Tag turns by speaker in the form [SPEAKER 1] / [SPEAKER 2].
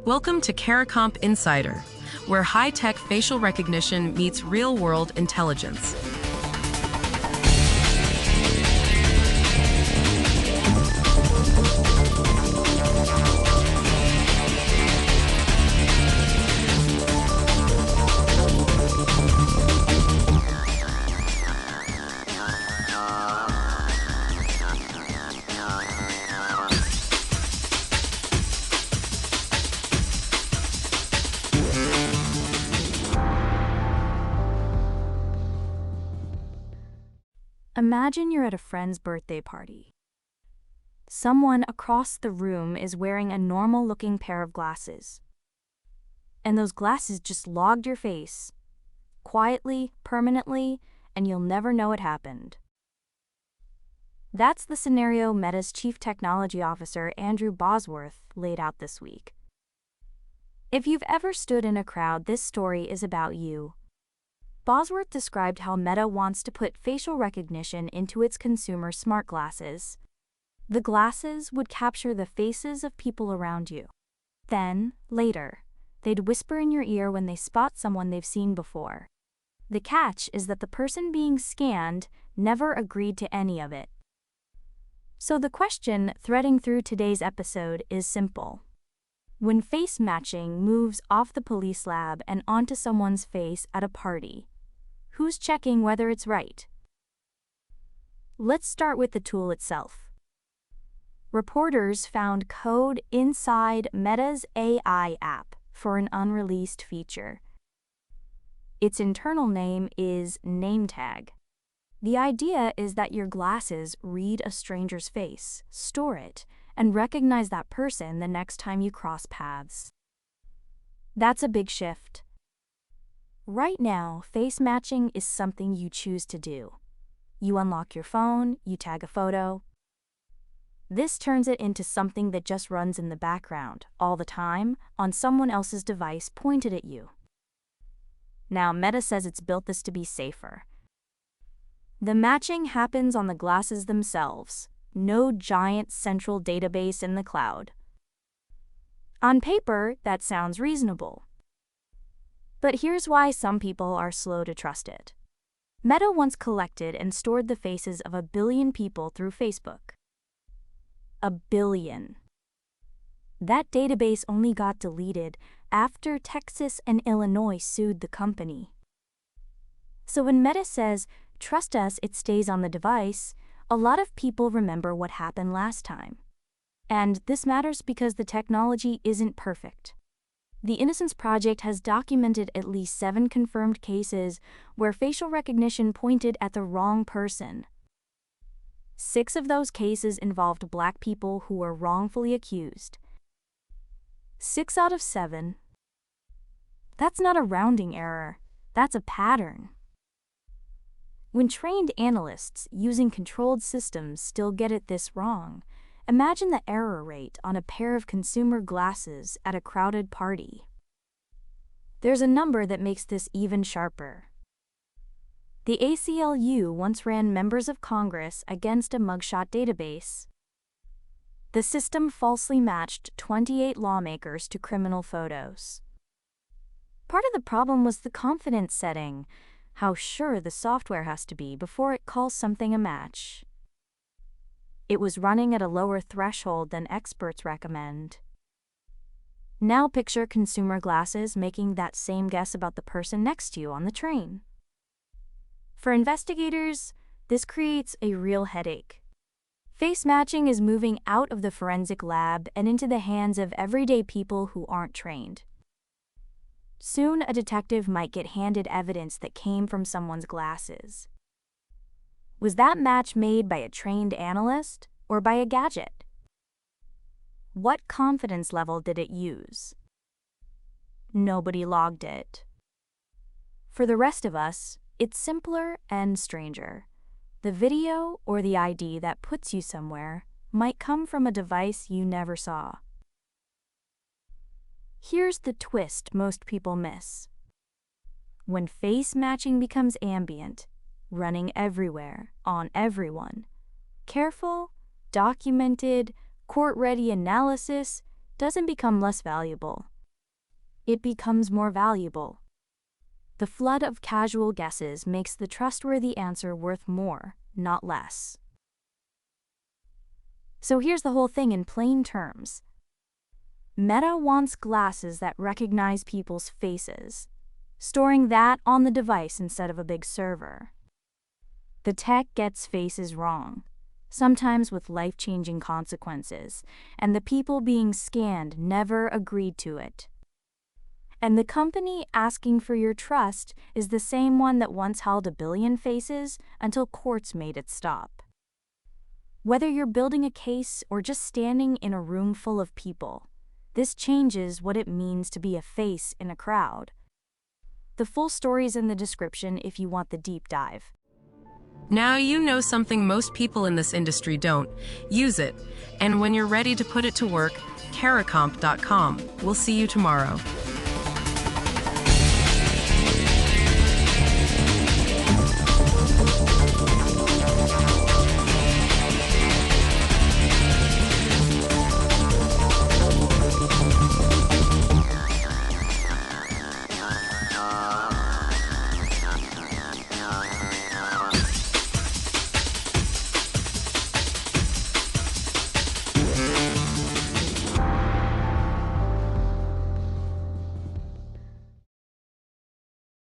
[SPEAKER 1] Welcome to Caricomp Insider, where high-tech facial recognition meets real-world intelligence.
[SPEAKER 2] Imagine you're at a friend's birthday party. Someone across the room is wearing a normal-looking pair of glasses. And those glasses just logged your face, quietly, permanently, and you'll never know it happened. That's the scenario Meta's Chief Technology Officer Andrew Bosworth laid out this week. If you've ever stood in a crowd, this story is about you. Bosworth described how Meta wants to put facial recognition into its consumer smart glasses. The glasses would capture the faces of people around you. Then, later, they'd whisper in your ear when they spot someone they've seen before. The catch is that the person being scanned never agreed to any of it. So the question threading through today's episode is simple. When face matching moves off the police lab and onto someone's face at a party, who's checking whether it's right? Let's start with the tool itself. Reporters found code inside Meta's AI app for an unreleased feature. Its internal name is NameTag. The idea is that your glasses read a stranger's face, store it, and recognize that person the next time you cross paths. That's a big shift. Right now, face matching is something you choose to do. You unlock your phone, you tag a photo. This turns it into something that just runs in the background, all the time, on someone else's device pointed at you. Now, Meta says it's built this to be safer. The matching happens on the glasses themselves, no giant central database in the cloud. On paper, that sounds reasonable. But here's why some people are slow to trust it. Meta once collected and stored the faces of 1 billion people through Facebook. 1 billion. That database only got deleted after Texas and Illinois sued the company. So when Meta says, "Trust us, it stays on the device," a lot of people remember what happened last time. And this matters because the technology isn't perfect. The Innocence Project has documented at least 7 confirmed cases where facial recognition pointed at the wrong person. 6 of those cases involved Black people who were wrongfully accused. 6 out of 7. That's not a rounding error, that's a pattern. When trained analysts using controlled systems still get it this wrong, imagine the error rate on a pair of consumer glasses at a crowded party. There's a number that makes this even sharper. The ACLU once ran members of Congress against a mugshot database. The system falsely matched 28 lawmakers to criminal photos. Part of the problem was the confidence setting, how sure the software has to be before it calls something a match. It was running at a lower threshold than experts recommend. Now picture consumer glasses making that same guess about the person next to you on the train. For investigators, this creates a real headache. Face matching is moving out of the forensic lab and into the hands of everyday people who aren't trained. Soon, a detective might get handed evidence that came from someone's glasses. Was that match made by a trained analyst or by a gadget? What confidence level did it use? Nobody logged it. For the rest of us, it's simpler and stranger. The video or the ID that puts you somewhere might come from a device you never saw. Here's the twist most people miss. When face matching becomes ambient, running everywhere, on everyone, careful, documented, court-ready analysis doesn't become less valuable. it becomes more valuable. The flood of casual guesses makes the trustworthy answer worth more, not less. So here's the whole thing in plain terms. Meta wants glasses that recognize people's faces, storing that on the device instead of a big server. The tech gets faces wrong, sometimes with life-changing consequences, and the people being scanned never agreed to it. And the company asking for your trust is the same one that once held 1 billion faces until courts made it stop. Whether you're building a case or just standing in a room full of people, this changes what it means to be a face in a crowd. The full story is in the description if you want the deep dive.
[SPEAKER 1] Now you know something most people in this industry don't. Use it. And when you're ready to put it to work, Caracomp.com. We'll see you tomorrow.